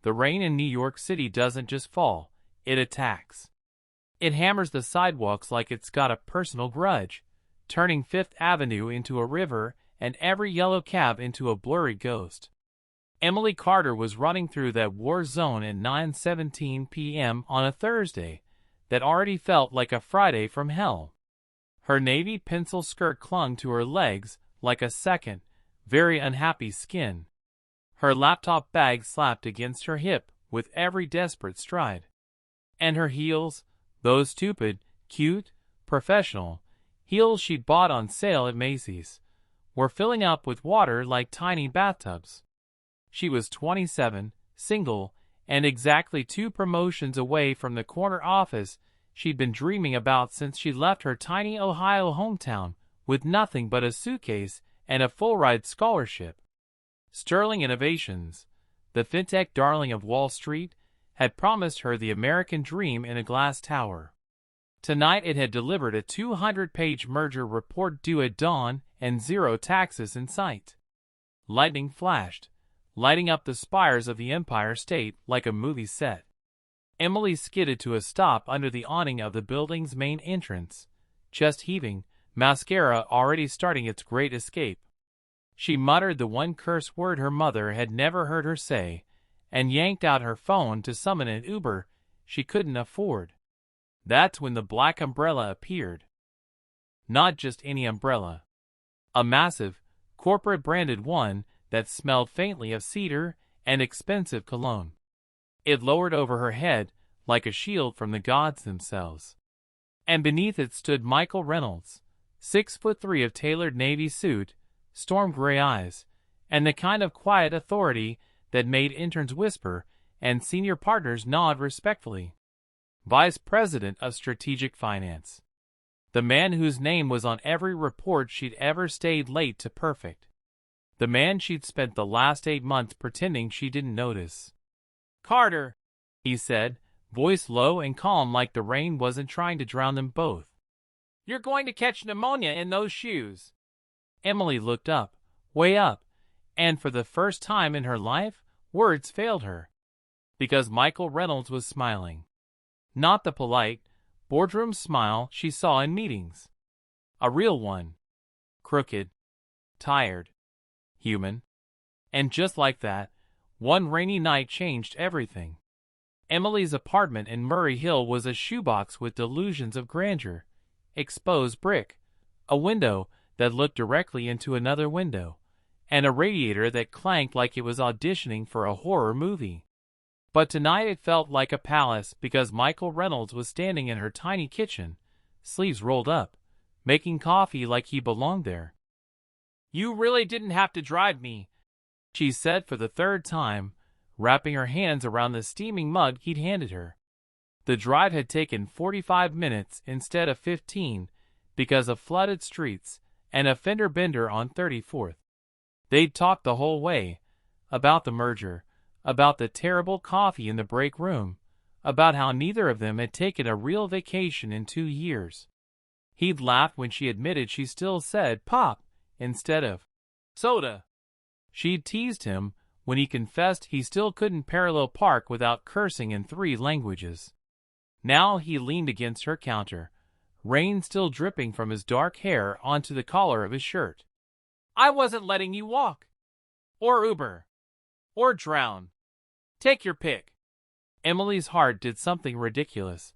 the rain in New York City doesn't just fall, it attacks. It hammers the sidewalks like it's got a personal grudge, turning Fifth Avenue into a river and every yellow cab into a blurry ghost. Emily Carter was running through that war zone at 9:17 p.m. on a Thursday that already felt like a Friday from hell. Her navy pencil skirt clung to her legs like a second, very unhappy skin. Her laptop bag slapped against her hip with every desperate stride. And her heels, those stupid, cute, professional heels she'd bought on sale at Macy's, were filling up with water like tiny bathtubs. She was 27, single, and exactly 2 promotions away from the corner office she'd been dreaming about since she left her tiny Ohio hometown with nothing but a suitcase and a full-ride scholarship. Sterling Innovations, the fintech darling of Wall Street, had promised her the American dream in a glass tower. Tonight it had delivered a 200-page merger report due at dawn and 0 taxes in sight. Lightning flashed, lighting up the spires of the Empire State like a movie set. Emily skidded to a stop under the awning of the building's main entrance, chest heaving, mascara already starting its great escape. She muttered the one curse word her mother had never heard her say, and yanked out her phone to summon an Uber she couldn't afford. That's when the black umbrella appeared. Not just any umbrella. A massive, corporate-branded one that smelled faintly of cedar and expensive cologne. It lowered over her head like a shield from the gods themselves. And beneath it stood Michael Reynolds, 6'3" of tailored navy suit, storm gray eyes, and the kind of quiet authority that made interns whisper and senior partners nod respectfully. Vice President of Strategic Finance. The man whose name was on every report she'd ever stayed late to perfect. The man she'd spent the last 8 months pretending she didn't notice. "Carter," he said, voice low and calm like the rain wasn't trying to drown them both. "You're going to catch pneumonia in those shoes." Emily looked up, way up, and for the first time in her life, words failed her. Because Michael Reynolds was smiling. Not the polite, boardroom smile she saw in meetings. A real one. Crooked. Tired. Human. And just like that, one rainy night changed everything. Emily's apartment in Murray Hill was a shoebox with delusions of grandeur. Exposed brick. A window that looked directly into another window. And a radiator that clanked like it was auditioning for a horror movie. But tonight it felt like a palace because Michael Reynolds was standing in her tiny kitchen, sleeves rolled up, making coffee like he belonged there. "You really didn't have to drive me," she said for the 3rd time, wrapping her hands around the steaming mug he'd handed her. The drive had taken 45 minutes instead of 15 because of flooded streets and a fender bender on 34th. They'd talked the whole way, about the merger, about the terrible coffee in the break room, about how neither of them had taken a real vacation in 2 years. He'd laughed when she admitted she still said pop instead of soda. She'd teased him when he confessed he still couldn't parallel park without cursing in 3 languages. Now he leaned against her counter, rain still dripping from his dark hair onto the collar of his shirt. "I wasn't letting you walk. Or Uber. Or drown. Take your pick." Emily's heart did something ridiculous.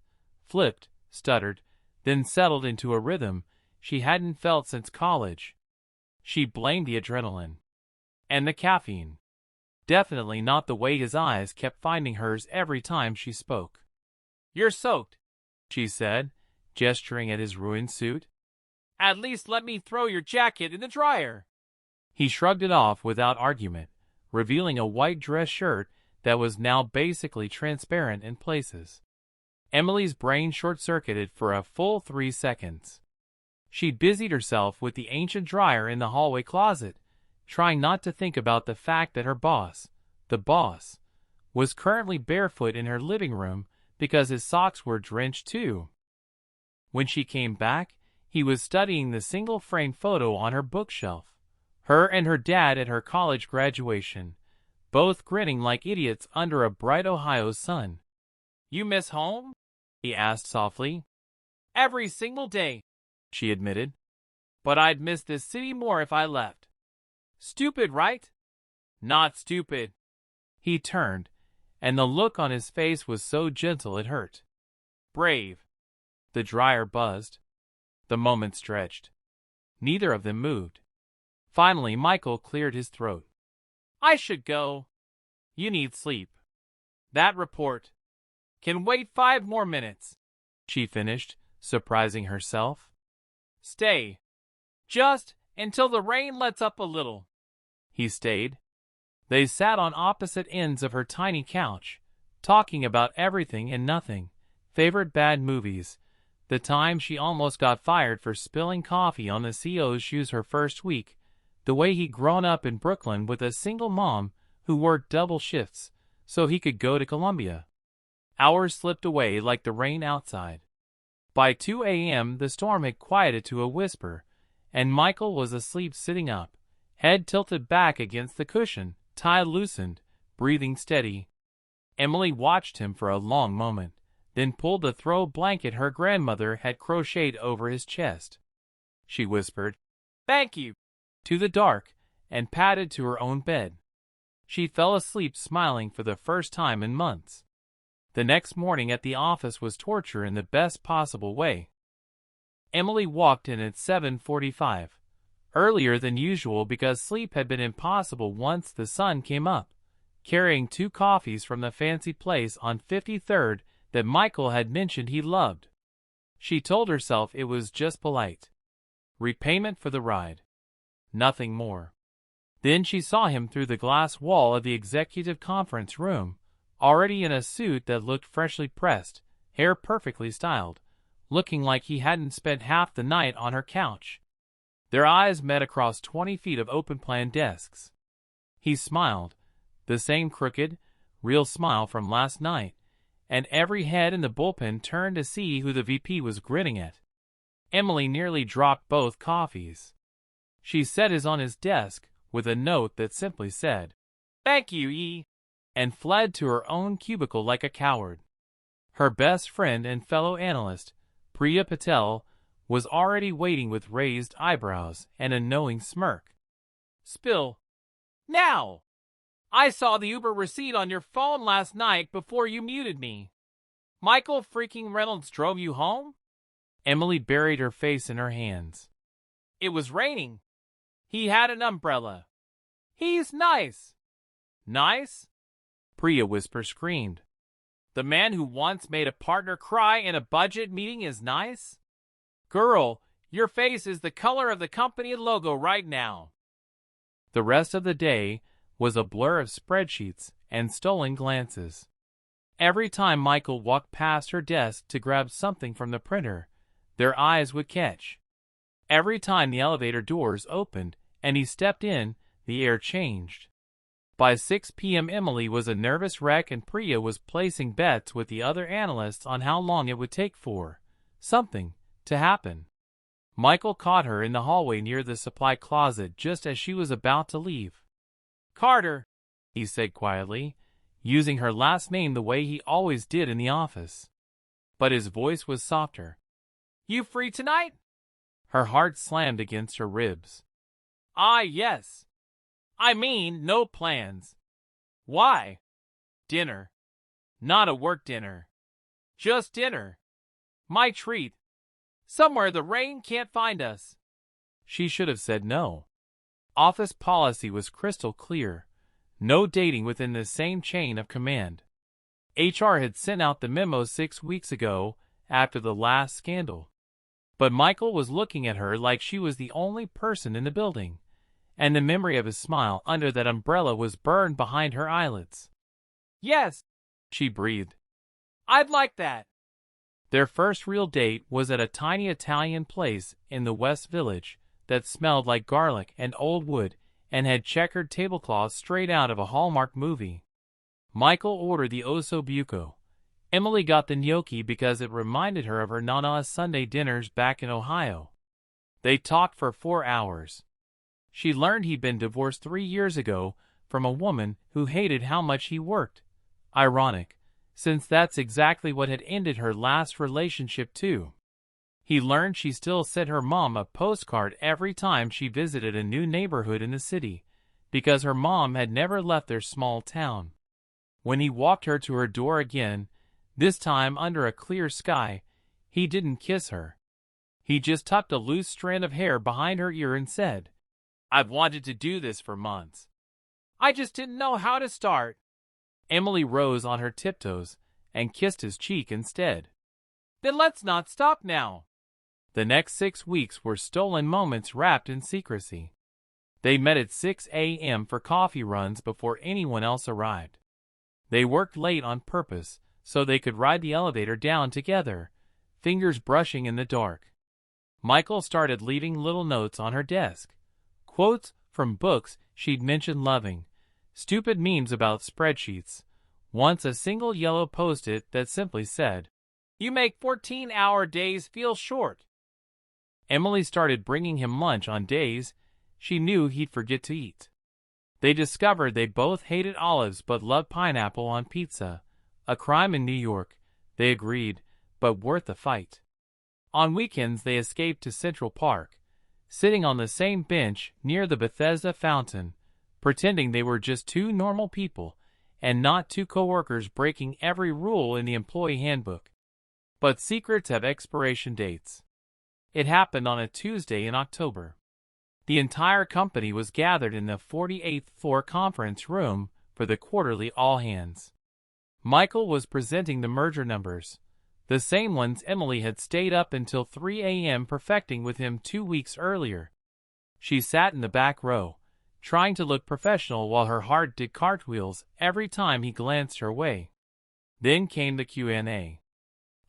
Flipped, stuttered, then settled into a rhythm she hadn't felt since college. She blamed the adrenaline. And the caffeine. Definitely not the way his eyes kept finding hers every time she spoke. "You're soaked," she said, gesturing at his ruined suit. "At least let me throw your jacket in the dryer." He shrugged it off without argument, revealing a white dress shirt that was now basically transparent in places. Emily's brain short-circuited for a full 3 seconds. She'd busied herself with the ancient dryer in the hallway closet, trying not to think about the fact that her boss, the boss, was currently barefoot in her living room because his socks were drenched too. When she came back, he was studying the single-frame photo on her bookshelf. Her and her dad at her college graduation, both grinning like idiots under a bright Ohio sun. "You miss home?" he asked softly. "Every single day," she admitted. "But I'd miss this city more if I left." "Stupid, right?" "Not stupid." He turned, and the look on his face was so gentle it hurt. "Brave." The dryer buzzed. The moment stretched. Neither of them moved. Finally, Michael cleared his throat. "I should go." "You need sleep." "That report can wait 5 more minutes," she finished, surprising herself. "Stay. Just until the rain lets up a little." He stayed. They sat on opposite ends of her tiny couch, talking about everything and nothing, favorite bad movies, the time she almost got fired for spilling coffee on the CO's shoes her first week, the way he'd grown up in Brooklyn with a single mom who worked double shifts so he could go to Columbia. Hours slipped away like the rain outside. By 2 a.m. the storm had quieted to a whisper, and Michael was asleep sitting up, head tilted back against the cushion, tie loosened, breathing steady. Emily watched him for a long moment, then pulled the throw blanket her grandmother had crocheted over his chest. She whispered, "Thank you," to the dark, and padded to her own bed. She fell asleep smiling for the first time in months. The next morning at the office was torture in the best possible way. Emily walked in at 7:45, earlier than usual because sleep had been impossible once the sun came up, carrying 2 coffees from the fancy place on 53rd that Michael had mentioned he loved. She told herself it was just polite repayment for the ride. Nothing more. Then she saw him through the glass wall of the executive conference room, already in a suit that looked freshly pressed, hair perfectly styled, looking like he hadn't spent half the night on her couch. Their eyes met across 20 feet of open-plan desks. He smiled, the same crooked, real smile from last night, and every head in the bullpen turned to see who the VP was grinning at. Emily nearly dropped both coffees. She set his on his desk with a note that simply said, "Thank you, E," and fled to her own cubicle like a coward. Her best friend and fellow analyst, Priya Patel, was already waiting with raised eyebrows and a knowing smirk. "Spill. Now! I saw the Uber receipt on your phone last night before you muted me. Michael freaking Reynolds drove you home?" Emily buried her face in her hands. "It was raining. He had an umbrella. He's nice." "Nice?" Priya Whisper screamed. "The man who once made a partner cry in a budget meeting is nice? Girl, your face is the color of the company logo right now." The rest of the day was a blur of spreadsheets and stolen glances. Every time Michael walked past her desk to grab something from the printer, their eyes would catch. Every time the elevator doors opened and he stepped in, the air changed. By 6 p.m. Emily was a nervous wreck and Priya was placing bets with the other analysts on how long it would take for something to happen. Michael caught her in the hallway near the supply closet just as she was about to leave. "Carter," he said quietly, using her last name the way he always did in the office. But his voice was softer. "You free tonight?" Her heart slammed against her ribs. "Ah, yes. I mean, no plans." "Why?" "Dinner. Not a work dinner. Just dinner. My treat. Somewhere the rain can't find us." She should have said no. Office policy was crystal clear. No dating within the same chain of command. HR had sent out the memo 6 weeks ago after the last scandal. But Michael was looking at her like she was the only person in the building, and the memory of his smile under that umbrella was burned behind her eyelids. "Yes," she breathed. "I'd like that." Their first real date was at a tiny Italian place in the West Village that smelled like garlic and old wood and had checkered tablecloths straight out of a Hallmark movie. Michael ordered the osso buco. Emily got the gnocchi because it reminded her of her Nana's Sunday dinners back in Ohio. They talked for 4 hours. She learned he'd been divorced 3 years ago, from a woman who hated how much he worked. Ironic, since that's exactly what had ended her last relationship too. He learned she still sent her mom a postcard every time she visited a new neighborhood in the city, because her mom had never left their small town. When he walked her to her door again, this time under a clear sky, he didn't kiss her. He just tucked a loose strand of hair behind her ear and said, "I've wanted to do this for months. I just didn't know how to start." Emily rose on her tiptoes and kissed his cheek instead. "Then let's not stop now." The next 6 weeks were stolen moments wrapped in secrecy. They met at 6 a.m. for coffee runs before anyone else arrived. They worked late on purpose so they could ride the elevator down together, fingers brushing in the dark. Michael started leaving little notes on her desk, quotes from books she'd mentioned loving, stupid memes about spreadsheets, once a single yellow post-it that simply said, "You make 14-hour days feel short." Emily started bringing him lunch on days she knew he'd forget to eat. They discovered they both hated olives but loved pineapple on pizza. A crime in New York, they agreed, but worth the fight. On weekends they escaped to Central Park, sitting on the same bench near the Bethesda fountain, pretending they were just two normal people and not two coworkers breaking every rule in the employee handbook. But secrets have expiration dates. It happened on a Tuesday in October. The entire company was gathered in the 48th floor conference room for the quarterly all-hands. Michael was presenting the merger numbers, the same ones Emily had stayed up until 3 a.m. perfecting with him 2 weeks earlier. She sat in the back row, trying to look professional while her heart did cartwheels every time he glanced her way. Then came the Q&A.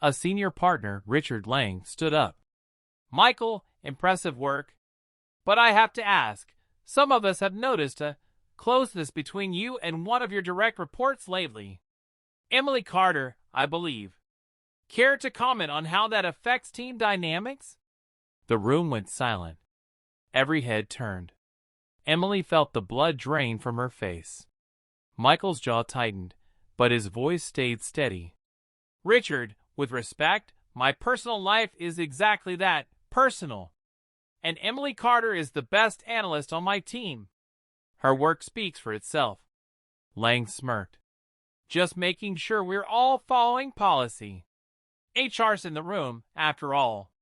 A senior partner, Richard Lang, stood up. "Michael, impressive work. But I have to ask, some of us have noticed a closeness between you and one of your direct reports lately. Emily Carter, I believe. Care to comment on how that affects team dynamics?" The room went silent. Every head turned. Emily felt the blood drain from her face. Michael's jaw tightened, but his voice stayed steady. "Richard, with respect, my personal life is exactly that, personal. And Emily Carter is the best analyst on my team. Her work speaks for itself." Lang smirked. "Just making sure we're all following policy. HR's in the room, after all."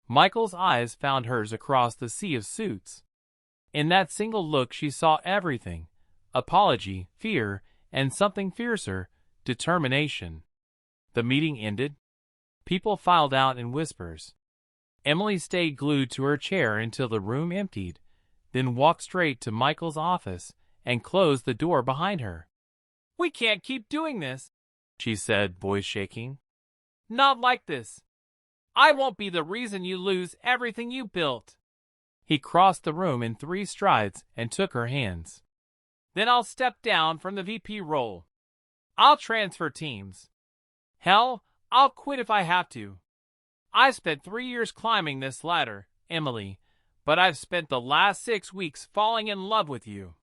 Michael's eyes found hers across the sea of suits. In that single look she saw everything: apology, fear, and something fiercer, determination. The meeting ended. People filed out in whispers. Emily stayed glued to her chair until the room emptied, then walked straight to Michael's office and closed the door behind her. "We can't keep doing this," she said, voice shaking. "Not like this. I won't be the reason you lose everything you built." He crossed the room in 3 strides and took her hands. "Then I'll step down from the VP role. I'll transfer teams. Hell, I'll quit if I have to. I've spent 3 years climbing this ladder, Emily, but I've spent the last 6 weeks falling in love with you.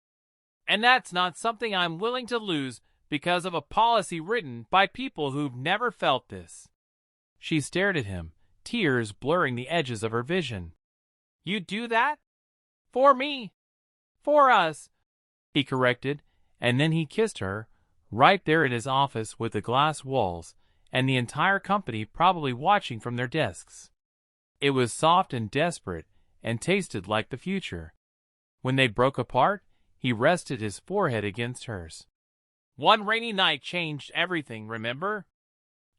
And that's not something I'm willing to lose because of a policy written by people who've never felt this." She stared at him, tears blurring the edges of her vision. "You'd do that? For me? For us?" he corrected, and then he kissed her, right there in his office with the glass walls, and the entire company probably watching from their desks. It was soft and desperate, and tasted like the future. When they broke apart, he rested his forehead against hers. "One rainy night changed everything, remember?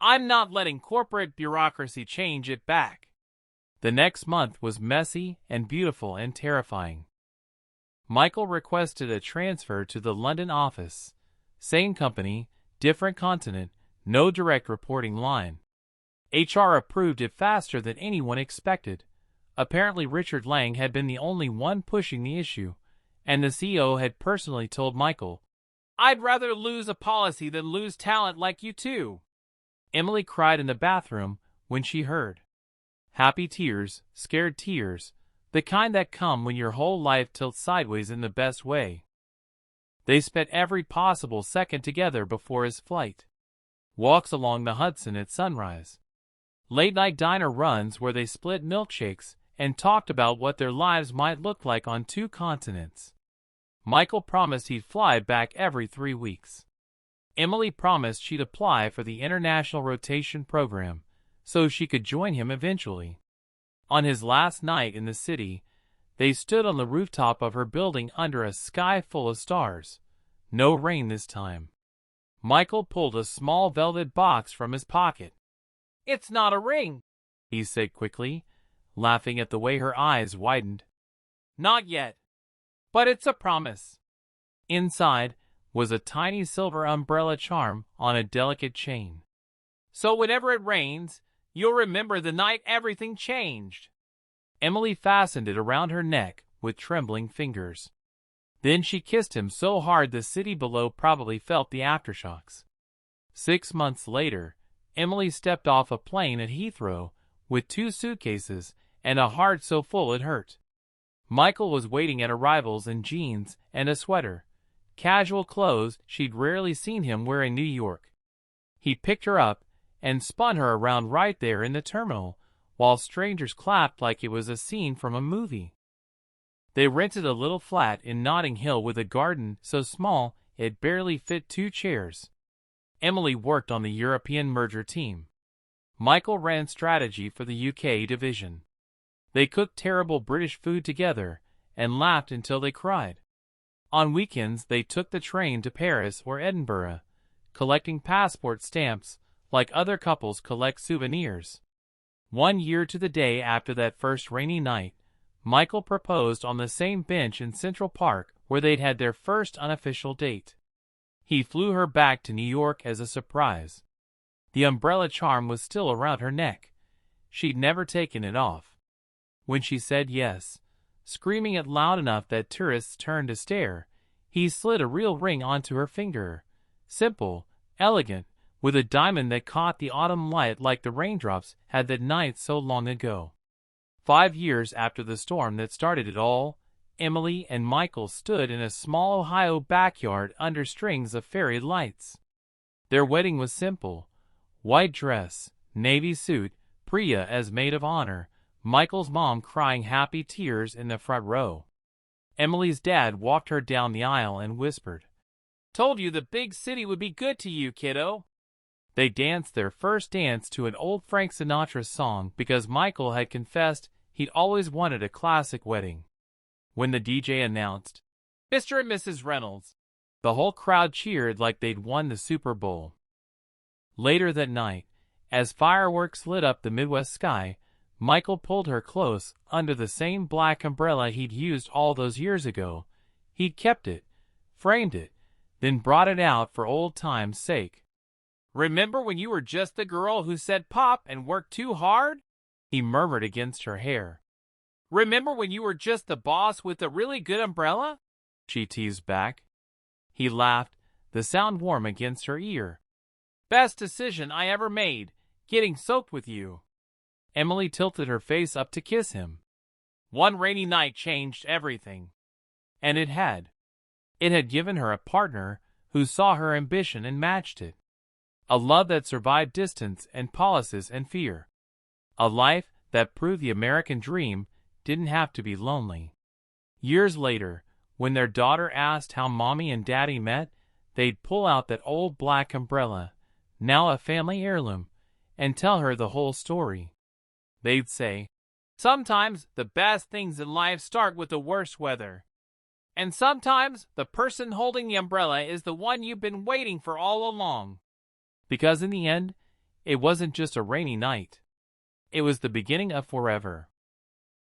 I'm not letting corporate bureaucracy change it back." The next month was messy and beautiful and terrifying. Michael requested a transfer to the London office. Same company, different continent, no direct reporting line. HR approved it faster than anyone expected. Apparently Richard Lang had been the only one pushing the issue, and the CEO had personally told Michael, "I'd rather lose a policy than lose talent like you two." Emily cried in the bathroom when she heard. Happy tears, scared tears, the kind that come when your whole life tilts sideways in the best way. They spent every possible second together before his flight. Walks along the Hudson at sunrise. Late-night diner runs where they split milkshakes and talked about what their lives might look like on 2 continents. Michael promised he'd fly back every 3 weeks. Emily promised she'd apply for the International Rotation Program so she could join him eventually. On his last night in the city, they stood on the rooftop of her building under a sky full of stars. No rain this time. Michael pulled a small velvet box from his pocket. "It's not a ring," he said quickly, laughing at the way her eyes widened. "Not yet. But it's a promise." Inside was a tiny silver umbrella charm on a delicate chain. "So whenever it rains, you'll remember the night everything changed." Emily fastened it around her neck with trembling fingers. Then she kissed him so hard the city below probably felt the aftershocks. 6 months later, Emily stepped off a plane at Heathrow with 2 suitcases and a heart so full it hurt. Michael was waiting at arrivals in jeans and a sweater, casual clothes she'd rarely seen him wear in New York. He picked her up and spun her around right there in the terminal, while strangers clapped like it was a scene from a movie. They rented a little flat in Notting Hill with a garden so small it barely fit 2 chairs. Emily worked on the European merger team. Michael ran strategy for the UK division. They cooked terrible British food together and laughed until they cried. On weekends they took the train to Paris or Edinburgh, collecting passport stamps like other couples collect souvenirs. 1 year to the day after that first rainy night, Michael proposed on the same bench in Central Park where they'd had their first unofficial date. He flew her back to New York as a surprise. The umbrella charm was still around her neck. She'd never taken it off. When she said yes, screaming it loud enough that tourists turned to stare, he slid a real ring onto her finger. Simple, elegant, with a diamond that caught the autumn light like the raindrops had that night so long ago. 5 years after the storm that started it all, Emily and Michael stood in a small Ohio backyard under strings of fairy lights. Their wedding was simple. White dress, navy suit, Priya as maid of honor, Michael's mom crying happy tears in the front row. Emily's dad walked her down the aisle and whispered, "Told you the big city would be good to you, kiddo." They danced their first dance to an old Frank Sinatra song because Michael had confessed he'd always wanted a classic wedding. When the DJ announced, "Mr. and Mrs. Reynolds," the whole crowd cheered like they'd won the Super Bowl. Later that night, as fireworks lit up the Midwest sky, Michael pulled her close under the same black umbrella he'd used all those years ago. He'd kept it, framed it, then brought it out for old time's sake. "Remember when you were just the girl who said pop and worked too hard?" he murmured against her hair. "Remember when you were just the boss with a really good umbrella?" she teased back. He laughed, the sound warm against her ear. "Best decision I ever made, getting soaked with you." Emily tilted her face up to kiss him. One rainy night changed everything. And it had. It had given her a partner who saw her ambition and matched it. A love that survived distance and policies and fear. A life that proved the American dream didn't have to be lonely. Years later, when their daughter asked how Mommy and Daddy met, they'd pull out that old black umbrella, now a family heirloom, and tell her the whole story. They'd say, "Sometimes the best things in life start with the worst weather. And sometimes the person holding the umbrella is the one you've been waiting for all along." Because in the end, it wasn't just a rainy night. It was the beginning of forever.